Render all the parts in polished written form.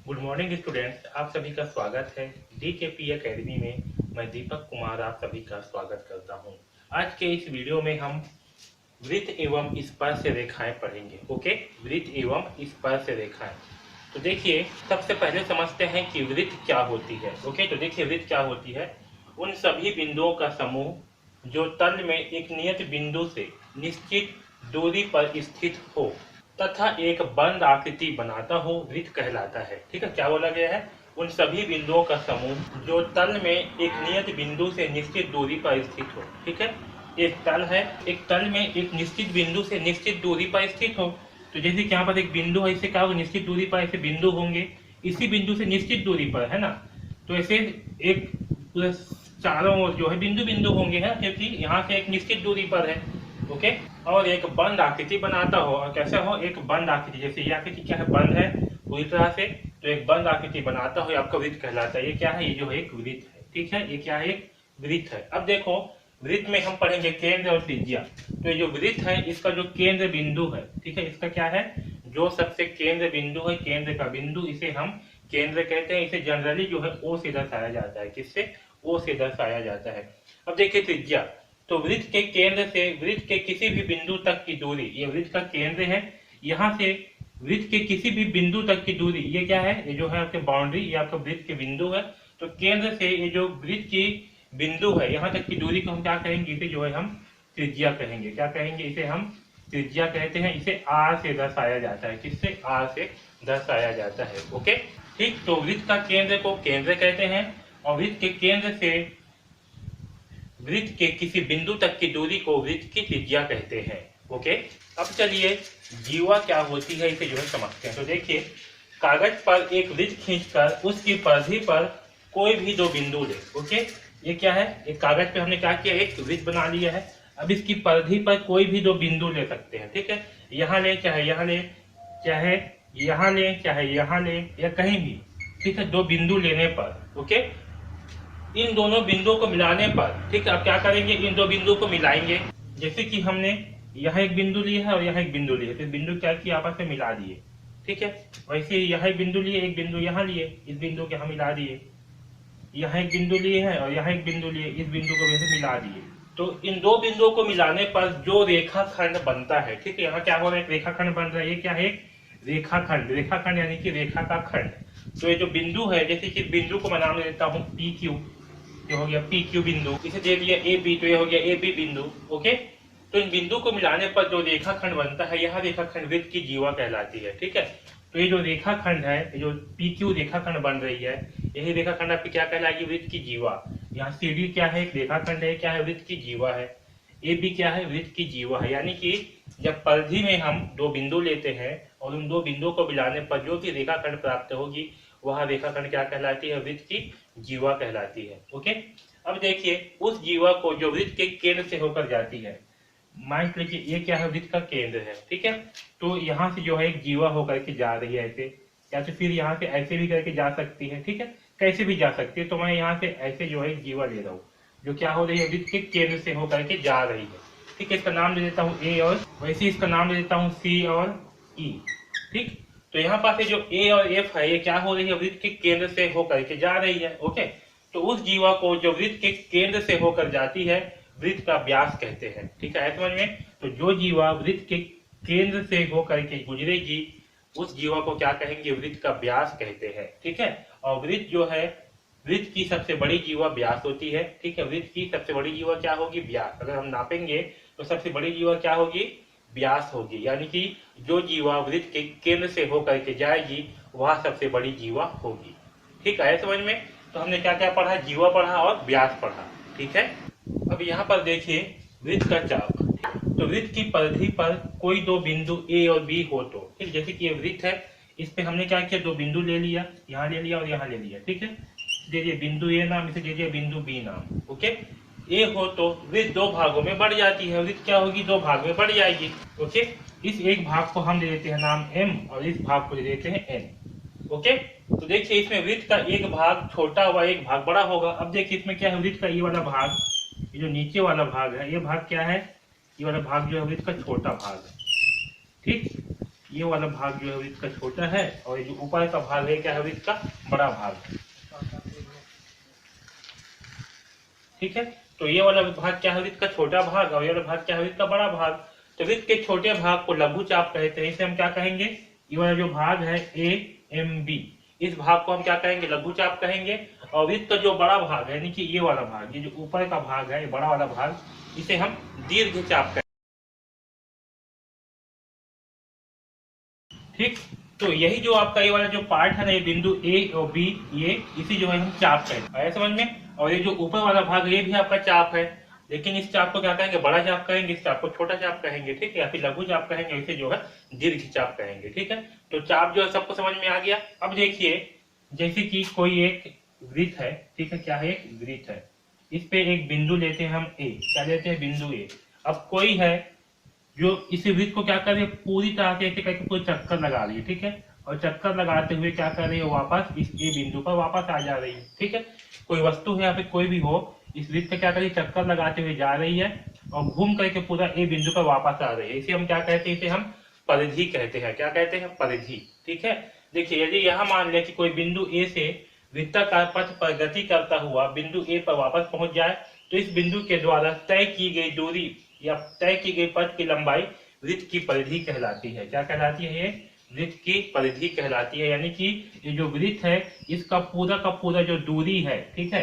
Good morning students, आप सभी का स्वागत है DKP एकेडमी में। मैं दीपक कुमार आप सभी का स्वागत करता हूं। आज के इस वीडियो में हम वृत्त एवं स्पर्श रेखाएं पढ़ेंगे। ओके, वृत्त एवं स्पर्श रेखाएं। तो देखिए, सबसे पहले समझते हैं कि वृत्त क्या होती है। ओके, तो देखिए वृत्त क्या होती है। उन सभी बिंदुओं का समूह जो तल में एक नियत बिंदु से निश्चित दूरी पर स्थित हो तथा एक बंद आकृति बनाता हो वृत्त कहलाता है। ठीक है, क्या बोला गया है? उन सभी बिंदुओं का समूह जो तल में एक नियत बिंदु से निश्चित दूरी पर स्थित हो। ठीक है, एक तल है, एक तल में एक निश्चित बिंदु से निश्चित दूरी पर स्थित हो। तो जैसे कि यहाँ पर एक बिंदु है, इसे क्या होगा? निश्चित दूरी पर ऐसे बिंदु होंगे, इसी बिंदु से निश्चित दूरी पर, है ना। तो ऐसे एक चारों ओर जो है बिंदु बिंदु होंगे, है, क्योंकि यहाँ से एक निश्चित दूरी पर है। ओके, और एक बंद आकृति बनाता हो। और कैसा हो? एक बंद आकृति। जैसे ये आकृति क्या है? बंद है पूरी तरह से, तो एक बंद आकृति बनाता हो, आपका वृत्त कहलाता है। ये क्या है? ये जो है एक वृत्त है। ठीक है, ये क्या है? एक वृत्त है। अब देखो, वृत्त में हम पढ़ेंगे केंद्र और त्रिज्या। तो ये जो वृत्त है, इसका जो केंद्र बिंदु है, ठीक है, इसका क्या है? जो सबसे केंद्र बिंदु है, केंद्र का बिंदु, इसे हम केंद्र कहते हैं। इसे जनरली जो है ओ से दर्शाया जाता है। किससे? ओ से दर्शाया जाता है। अब देखिए त्रिज्या। तो वृत्त के केंद्र से वृत्त के किसी भी बिंदु तक की दूरी, ये वृत्त का केंद्र है। यहाँ से वृत्त के किसी भी बिंदु तक की दूरी, ये क्या है? ये जो है आपके बाउंड्री, ये आपका वृत्त के बिंदु है। तो केंद्र से ये जो वृत्त की बिंदु है, यहाँ तक की दूरी को हम क्या कहेंगे? इसे जो है हम त्रिज्या कहेंगे। क्या कहेंगे? इसे हम त्रिज्या कहते हैं। इसे आर से दर्शाया जाता है। किससे? आर से दर्शाया जाता है। ओके, ठीक। तो वृत्त का केंद्र को केंद्र कहते हैं, और वृत्त के केंद्र से वृत्त के किसी बिंदु तक की दूरी को वृत्त की त्रिज्या कहते हैं। ओके, अब चलिए जीवा क्या होती है, इसे जो है समझते हैं। तो देखिए, कागज पर एक वृत्त खींचकर उसकी परिधि पर कोई भी दो बिंदु ले। ओके, ये क्या है? एक कागज पे हमने क्या किया? एक वृत्त बना लिया है। अब इसकी परिधि पर कोई भी दो बिंदु ले सकते हैं। ठीक है, यहाँ ले, चाहे यहाँ ले, चाहे यहाँ ले, चाहे यहाँ ले, या कहीं भी। ठीक है, दो बिंदु लेने पर, ओके, इन दोनों बिंदुओं को मिलाने पर, ठीक है, अब क्या करेंगे? इन दो बिंदुओं को मिलाएंगे। जैसे कि हमने यहाँ एक बिंदु लिया है और यहाँ एक बिंदु लिया है, तो बिंदु क्या किया? आपस में मिला दिए। ठीक है, वैसे ही यहाँ एक बिंदु लिए, एक बिंदु यहाँ लिए, इस बिंदु के हम मिला दिए। यहाँ एक बिंदु लिए हैं और यहाँ एक बिंदु लिए, इस बिंदु को वैसे मिला दिए। तो इन दो बिंदुओं को मिलाने पर जो रेखाखंड बनता है, ठीक है, यहाँ क्या हो रहा है? एक रेखाखंड बन रहा है। ये क्या है? एक रेखाखंड। रेखाखंड यानी कि रेखा का खंड। तो ये जो बिंदु है, जैसे कि बिंदु को मैं नाम देता हूँ PQ, ये हो गया PQ बिंदु, इसे दे दिया AB, तो ये हो गया AB बिंदु। ओके, तो इन बिंदु को मिलाने पर जो रेखाखंड बनता है, यह रेखाखंड वृत्त की जीवा कहलाती है। ठीक है, तो ये जो रेखाखंड है, ये जो PQ रेखाखंड बन रही है, यही रेखाखंड आपकी क्या कहलाएगी? वृत्त की जीवा। यहाँ CD क्या है? एक रेखाखंड है। क्या है? वृत्त की जीवा है। AB क्या है? वृत्त की जीवा है। यानी कि जब परिधि में हम दो बिंदु लेते हैं और उन दो बिंदुओं को मिलाने पर जो भी रेखाखंड प्राप्त होगी, वह रेखाखंड क्या कहलाती है? वृत्त की जीवा कहलाती है। ओके, अब देखिए, उस जीवा को जो वृत्त के केंद्र से होकर जाती है, मान लीजिए ये क्या है? वृत्त का केंद्र है। ठीक है, तो यहाँ से जो है एक जीवा होकर के जा रही है ऐसे, या तो फिर यहाँ से ऐसे भी करके जा सकती है। ठीक है, कैसे भी जा सकती है। तो मैं यहाँ से ऐसे जो है जीवा ले रहा हूँ, जो क्या हो रही है? वृत्त के केंद्र से होकर के जा रही है। ठीक है, इसका नाम दे देता हूँ A, और वैसे इसका नाम दे देता हूँ C और E। ठीक, तो यहाँ पास जो A और F है, ये क्या हो रही है? वृत्त के केंद्र से होकर के जा रही है। ओके, तो उस जीवा को जो वृत्त के केंद्र से होकर जाती है, वृत्त का व्यास कहते हैं। ठीक है, समझ में? तो जो जीवा वृत्त के केंद्र से होकर के गुजरेगी, उस जीवा को क्या कहेंगे? वृत्त का व्यास कहते हैं। ठीक है, और वृत्त जो है, वृत्त की सबसे बड़ी जीवा व्यास होती है। ठीक है, वृत्त की सबसे बड़ी जीवा क्या होगी? व्यास। अगर हम नापेंगे तो सबसे बड़ी जीवा क्या होगी? व्यास होगी। यानी कि जो जीवा वृत्त के केंद्र से होकर के जाएगी, वह सबसे बड़ी जीवा होगी। ठीक है, समझ में? तो हमने क्या क्या पढ़ा? जीवा पढ़ा और व्यास पढ़ा। ठीक है, अब यहाँ पर देखिए वृत्त का चाप। तो वृत्त की परिधि पर कोई दो बिंदु A और B हो तो, ठीक, जैसे कि ये वृत्त है, इस पे हमने क्या किया? दो बिंदु ले लिया, यहाँ ले लिया और यहाँ ले लिया। ठीक है, दे दिए बिंदु A नाम, इसे दे दिया बिंदु B नाम। ओके, A हो तो वृत्त दो भागों में बढ़ जाती है। वृत्त क्या होगी? दो भाग में बढ़ जाएगी। ओके, इस एक भाग को हम दे देते हैं नाम M, और इस भाग को दे देते हैं N। ओके, तो देखिए इसमें वृत्त का एक भाग छोटा हुआ, एक भाग बड़ा होगा। अब देखिए इसमें क्या है? वृत्त का ये वाला भाग, ये जो नीचे वाला भाग है, ये भाग क्या है? ये वाला भाग जो है वृत्त का छोटा भाग है। ठीक, ये वाला भाग जो है वृत्त का छोटा है और ये जो ऊपर का भाग है क्या है वृत्त का बड़ा भाग है। ठीक है, तो ये वाला भाग क्या है वृत्त का छोटा भाग और ये वाला भाग क्या है वृत्त का बड़ा भाग। तो वृत्त के छोटे भाग को लघु चाप कहते हैं, इसे हम क्या कहेंगे, ये वाला जो भाग है ए एम बी, इस भाग को हम क्या कहेंगे लघु चाप कहेंगे। और वृत्त का जो बड़ा भाग है यानी कि ये वाला भाग, ये जो ऊपर का भाग है ये बड़ा वाला भाग, इसे हम दीर्घ चाप कहेंगे। ठीक, तो यही जो आपका ये वाला जो पार्ट है ना, ये बिंदु ए और बी, ये इसी जो है हम चाप कहते हैं, समझ में। और ये जो ऊपर वाला भाग ये भी आपका चाप है, लेकिन इस चाप को क्या कहेंगे बड़ा चाप कहेंगे, इस चाप को छोटा चाप कहेंगे। ठीक है, या फिर लघु चाप कहेंगे, इसे जो है दीर्घ चाप कहेंगे। ठीक है, तो चाप जो है सबको समझ में आ गया। अब देखिए जैसे कि कोई एक वृत्त है, ठीक है, क्या है एक वृत्त है, इस पे एक बिंदु लेते हैं हम ए, क्या लेते हैं बिंदु ए। अब कोई है जो इस वृत्त को क्या कर रही है पूरी तरह से ऐसे करके पूरे चक्कर लगा रही है। ठीक है, और चक्कर लगाते हुए क्या कर रही है वापस इस ए बिंदु पर वापस आ जा रही है। ठीक है, कोई वस्तु है या फिर कोई भी हो, इस वृत्त पे क्या कर रही है चक्कर लगाते हुए जा रही है और घूम करके पूरा ए बिंदु पर वापस आ रही है। इसे हम क्या कहते हैं, इसे हम परिधि कहते हैं। क्या कहते हैं, परिधि। ठीक है, देखिए यदि यह मान ले कि कोई बिंदु ए से वृत्ताकार पथ पर गति करता हुआ बिंदु ए पर वापस पहुंच जाए, तो इस बिंदु के द्वारा तय की गई दूरी या तय की गई पथ की लंबाई वृत्त की परिधि कहलाती है। क्या कहलाती है, ये वृत्त की परिधि कहलाती है। यानी कि ये जो वृत्त है इसका पूरा का पूरा जो दूरी है, ठीक है,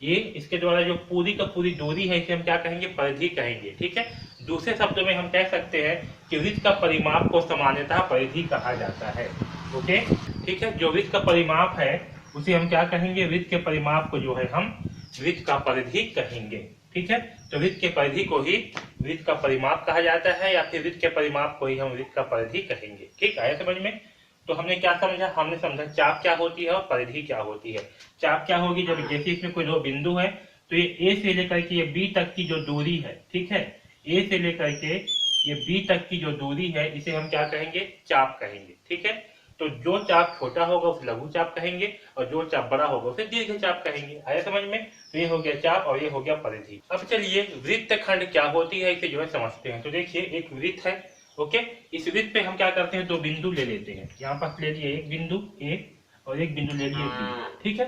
ये इसके द्वारा जो पूरी का पूरी दूरी है इसे हम क्या कहेंगे, परिधि कहेंगे। ठीक है, दूसरे शब्दों में हम कह सकते हैं कि वृत्त का परिमाप को सामान्यतः परिधि कहा जाता है। ओके, ठीक है, जो वृत्त का परिमाप है उसे हम क्या कहेंगे, वृत्त के परिमाप को जो है हम वृत्त का परिधि कहेंगे। ठीक है, तो वृत्त के परिधि को ही वृत्त का परिमाप कहा जाता है या फिर वृत्त के परिमाप को ही हम वृत्त का परिधि कहेंगे। ठीक है, समझ में। तो हमने क्या समझा, हमने समझा चाप क्या होती है और परिधि क्या होती है। चाप क्या होगी, जब जैसे इसमें कोई दो बिंदु है तो ये ए से लेकर के ये बी तक की जो दूरी है, ठीक है, ए से लेकर के ये बी तक की जो दूरी है इसे हम क्या कहेंगे, चाप कहेंगे। ठीक है, तो जो चाप छोटा होगा उसे लघु चाप कहेंगे और जो चाप बड़ा होगा उसे दीर्घ चाप कहेंगे। आया समझ में। तो ये हो गया चाप और ये हो गया परिधि। अब चलिए वृत्त खंड क्या होती है इसे जो है समझते हैं। तो देखिए एक वृत्त है, ओके, इस वृत्त पे हम क्या करते हैं, दो बिंदु ले लेते हैं। यहाँ पास ले लिए एक बिंदु ए और एक बिंदु ले लिए बी। ठीक है,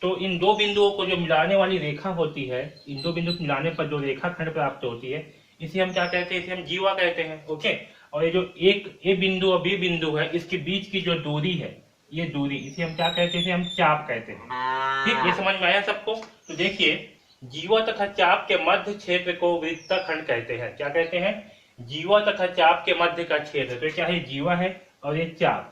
तो इन दो बिंदुओं को जो मिलाने वाली रेखा होती है, इन दो बिंदु मिलाने पर जो रेखा खंड प्राप्त होती है इसे हम क्या कहते हैं, इसे हम जीवा कहते हैं। ओके, और ये जो एक ए बिंदु और बी बिंदु है इसके बीच की जो दूरी है, ये दूरी इसे हम क्या कहते हैं, इसे हम चाप कहते हैं। ठीक, ये समझ में आया सबको। तो देखिए जीवा तथा चाप के मध्य क्षेत्र को वृत्तखंड कहते हैं। क्या कहते हैं, जीवा तथा चाप के मध्य का क्षेत्र। तो क्या है, जीवा है और ये चाप।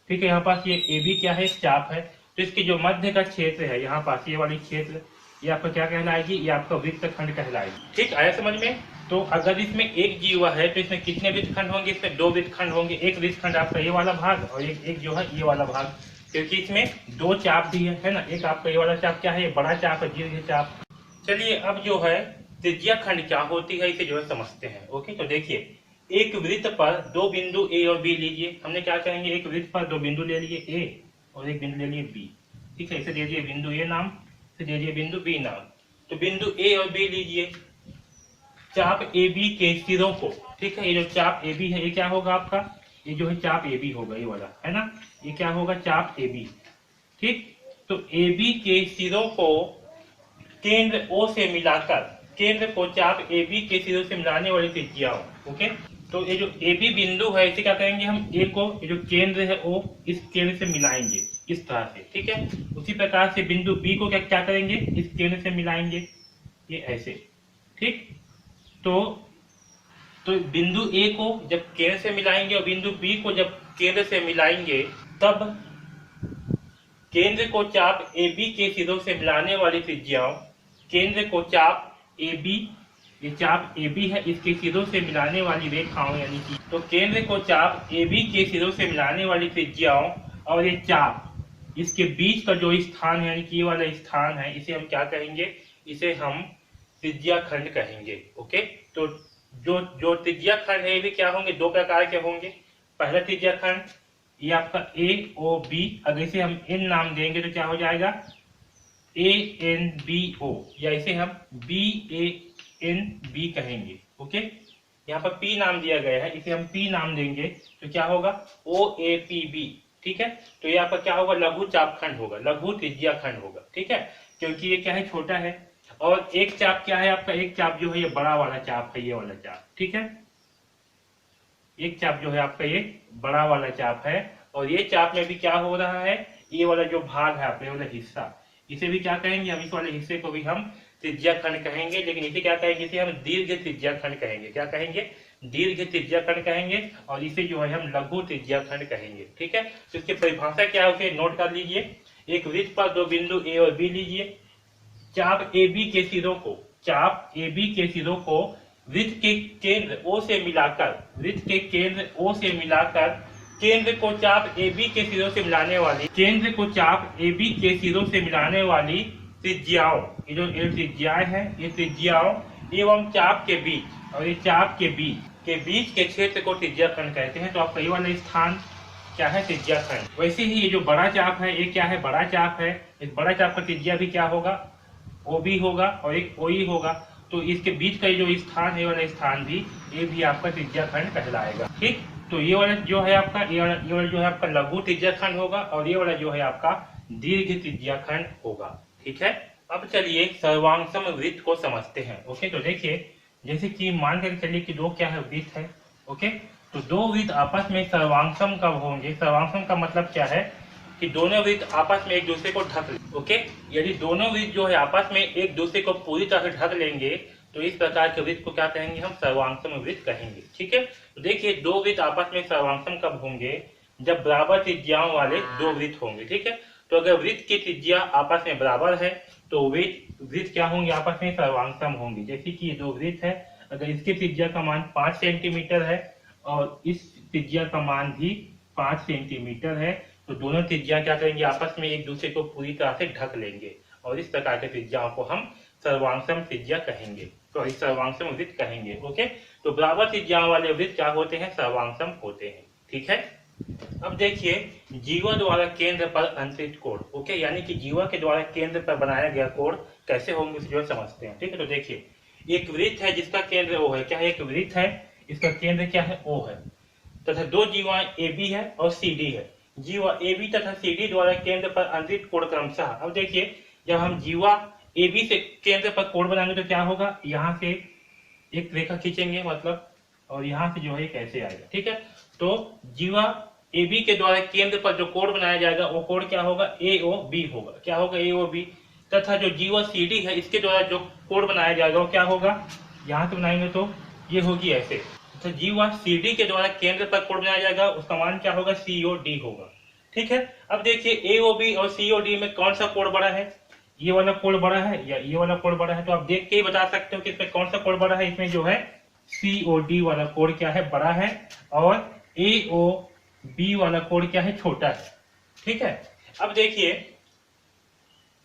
ठीक है, यहाँ पास ये ए बी क्या है, चाप है। तो इसके जो मध्य का क्षेत्र है यहाँ पास ये वाली क्षेत्र, ये आपका क्या कहलाएगी, ये आपका वृत्तखंड कहलाएगी। ठीक, आया समझ में। तो अगर इसमें एक जीवा है तो इसमें कितने वृत्तखंड होंगे, इसमें दो वृत्तखंड होंगे। एक वृत्तखंड आपका ये वाला भाग और एक जो है ये वाला भाग, क्योंकि इसमें दो चाप भी है ना। एक आपका ये वाला चाप क्या है, ये बड़ा चाप है, दीर्घ चाप। चलिए अब जो है त्रिज्या खंड क्या होती है इसे जो है समझते हैं। ओके, तो देखिए एक वृत्त पर दो बिंदु ए और बी लीजिए। हमने क्या करेंगे, एक वृत्त पर दो बिंदु ले लिए ए और एक बिंदु ले लिए बी। ठीक है, इसे दे दिए बिंदु ए नाम, इसे दे दिए बिंदु बी नाम। तो बिंदु ए और बी लीजिए, चाप ए बी के सिरों को, ठीक है, ये जो चाप ए बी है ये क्या होगा आपका, ये जो है चाप ए बी होगा, ये वाला है ना, ये क्या होगा, चाप ए बी। ठीक, तो ए बी के सिरों को केंद्र ओ से मिलाकर, केंद्र को चाप ए बी के सिरों से मिलाने वाली त्रिज्या। ओके, तो ये जो ए बी बिंदु है इसे क्या करेंगे हम, ए को ये जो केंद्र है ओ इस केंद्र से मिलाएंगे इस तरह से। ठीक है, उसी प्रकार से बिंदु बी को क्या करेंगे, इस केंद्र से मिलाएंगे, ये ऐसे। ठीक, तो बिंदु ए को जब केंद्र से मिलाएंगे और बिंदु बी को जब केंद्र से मिलाएंगे, तब केंद्र को चाप ए बी के सिरों से मिलाने वाली त्रिज्याओं, केंद्र को चाप ए बी, ये चाप ए बी है, इसके सिरों से मिलाने वाली रेखाओं, यानी कि तो केंद्र को चाप ए बी के सिरों से मिलाने वाली त्रिज्याओं और ये चाप इसके बीच का जो स्थान है, यानी कि ये वाला स्थान है, इसे हम क्या कहेंगे, इसे हम त्रिज्या खंड कहेंगे। ओके, तो जो त्रिज्या खंड है ये भी क्या होंगे, दो प्रकार के होंगे। पहला त्रिज्या खंड ये आपका ए ओ बी, अगर इसे हम एन नाम देंगे तो क्या हो जाएगा, ए एन बी ओ, या इसे हम बी ए एन बी कहेंगे। ओके, यहाँ पर P नाम दिया गया है, इसे हम P नाम देंगे तो क्या होगा OAPB। ठीक है, तो ये आपका क्या होगा लघु चाप खंड होगा, लघु त्रिज्या खंड होगा। ठीक है, क्योंकि ये क्या है छोटा है। और एक चाप क्या है आपका, एक चाप जो है ये बड़ा वाला चाप है, ये वाला चाप। ठीक है, एक चाप जो है आपका ये बड़ा वाला चाप है। और ये चाप में भी क्या हो रहा है, ये वाला जो भाग है आपका, ये वाला हिस्सा, इसे भी क्या कहेंगे हम, इस वाले हिस्से को भी हम त्रिज्या खंड कहेंगे। लेकिन इसे क्या कहेंगे, इसे हम दीर्घ त्रिज्या खंड कहेंगे। क्या कहेंगे, दीर्घ त्रिज्या खंड कहेंगे। और इसे जो है हम लघु त्रिज्या खंड कहेंगे। ठीक है, तो इसकी परिभाषा क्या है उसे नोट कर लीजिए। एक वृत्त पर दो बिंदु ए और बी लीजिए। चाप ए बी के सिरों को, चाप ए बी के सिरों को वृत्त के केंद्र O से मिलाकर, वृत्त के केंद्र O से मिलाकर केंद्र को चाप ए बी के सिरों से मिलाने वाली, केंद्र को चाप ए बी के सिरों से मिलाने वाली त्रिज्याओं, ये जो त्रिज्याएं हैं, ये त्रिज्याओं एवं चाप के बीच और ये चाप के बीच के क्षेत्र को त्रिज्या खंड कहते हैं। तो आपका ये वाला स्थान क्या है, त्रिज्या खंड। वैसे ही ये जो बड़ा चाप है, ये क्या है, बड़ा चाप है। इस बड़ा चाप का त्रिज्या भी क्या होगा, OB होगा और एक OE होगा। तो इसके बीच का जो स्थान है, ये वाला स्थान भी, ये भी आपका त्रिज्या खंड कहलाएगा। ठीक, तो ये वाला जो है आपका, ये वाला जो है आपका लघु त्रिज्या खंड होगा और ये वाला जो है आपका दीर्घ त्रिज्या खंड होगा। ठीक है, अब चलिए सर्वांगसम वृत्त को समझते हैं। ओके, तो देखिए जैसे कि मान कर चलिए कि दो क्या है, वृत्त है। ओके, तो दो वृत्त आपस में सर्वांगसम कब होंगे, सर्वांगसम का मतलब क्या है कि दोनों वृत्त आपस में एक दूसरे को ढक ले। ओके, यदि दोनों वृत्त जो है आपस में एक दूसरे को पूरी तरह से ढक लेंगे तो इस प्रकार के वृत्त को क्या कहेंगे, हम सर्वांगसम वृत्त कहेंगे। ठीक है, तो देखिए दो वृत्त आपस में सर्वांगसम कब होंगे, जब बराबर त्रिज्याओं वाले दो वृत्त होंगे। ठीक है, तो अगर वृत्त की त्रिज्या आपस में बराबर है तो वृत्त क्या होंगे, आपस में सर्वांगसम होंगे। जैसे कि ये दो वृत्त है, अगर इसकी त्रिज्या का मान 5 सेंटीमीटर है और इस त्रिज्या का मान भी 5 सेंटीमीटर है, तो दोनों त्रिज्या क्या करेंगे, आपस में एक दूसरे को पूरी तरह से ढक लेंगे और इस प्रकार के त्रिज्याओं को हम सर्वांगसम त्रिज्या कहेंगे, तो इस सर्वांगसम वृत्त कहेंगे। ओके, तो बराबर त्रिज्याओं वाले वृत्त क्या होते हैं, सर्वांगसम होते हैं। ठीक है, अब देखिए जीवा द्वारा केंद्र पर अंतरित कोण। ओके, यानी कि जीवा के द्वारा केंद्र पर बनाया गया कोण कैसे होंगे उसे जो समझते हैं। ठीक है, तो देखिए एक वृत्त है जिसका केंद्र O है। क्या है, एक वृत्त है, इसका केंद्र क्या है, O है, तथा दो जीवा AB है और CD है। जीवा AB तथा CD द्वारा केंद्र पर अंतरित कोण क्रमशः। अब देखिए जब हम जीवा AB से केंद्र पर कोण बनाएंगे तो क्या होगा, यहाँ से एक रेखा खींचेंगे मतलब, और यहाँ से जो है कैसे आएगा। ठीक है, तो जीवा AB के द्वारा केंद्र पर जो कोण बनाया जाएगा वो कोण क्या होगा, AOB होगा। क्या होगा, AOB। तथा जो जीवा CD है इसके द्वारा जो कोण बनाया जाएगा वो क्या होगा, यहाँ से बनाएंगे तो ये होगी ऐसे। तो जीवा CD के द्वारा केंद्र पर कोण बनाया जाएगा, उसका मान क्या होगा, COD होगा। ठीक है, अब देखिए AOB और COD में कौन सा कोण बड़ा है, ये वाला कोण बड़ा है या ये वाला कोण बड़ा है। तो आप देख के ही बता सकते हो कि इसमें कौन सा कोण बड़ा है। इसमें जो है COD वाला कोण क्या है, बड़ा है, और AOB वाला कोण क्या है, छोटा है। ठीक है, अब देखिए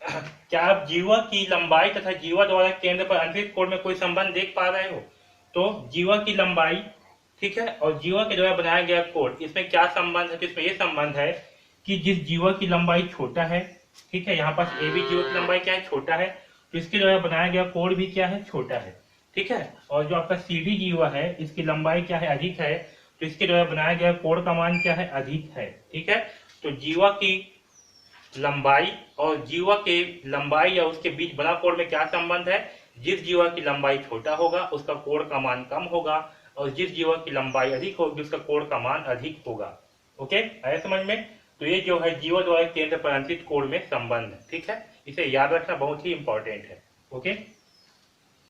क्या आप जीवा की लंबाई तथा जीवा द्वारा केंद्र पर अंतरित कोण में कोई संबंध देख पा रहे हो। तो जीवा की लंबाई, ठीक है, और जीवा के द्वारा बनाया गया कोण, इसमें क्या संबंध है, तो इसमें यह संबंध है कि जिस जीवा की लंबाई छोटा है, ठीक है, यहाँ पास AB जीवा की लंबाई क्या है, छोटा है, तो इसके द्वारा बनाया गया कोण भी क्या है, छोटा है। ठीक है, और जो आपका CD जीवा है इसकी लंबाई क्या है, अधिक है, तो इसके द्वारा बनाया गया कोण का मान क्या है, अधिक है। ठीक है, तो जीवा की लंबाई और जीवा के लंबाई या उसके बीच बना कोण में क्या संबंध है, जिस जीवा की लंबाई छोटा होगा उसका कोण का मान कम होगा, और जिस जीवा की लंबाई अधिक होगी उसका कोण का मान अधिक होगा। ओके, आया समझ में। तो ये जो है जीवा द्वारा केंद्र पर अंतरित कोण में संबंध है। ठीक है, इसे याद रखना बहुत ही इंपॉर्टेंट है। ओके।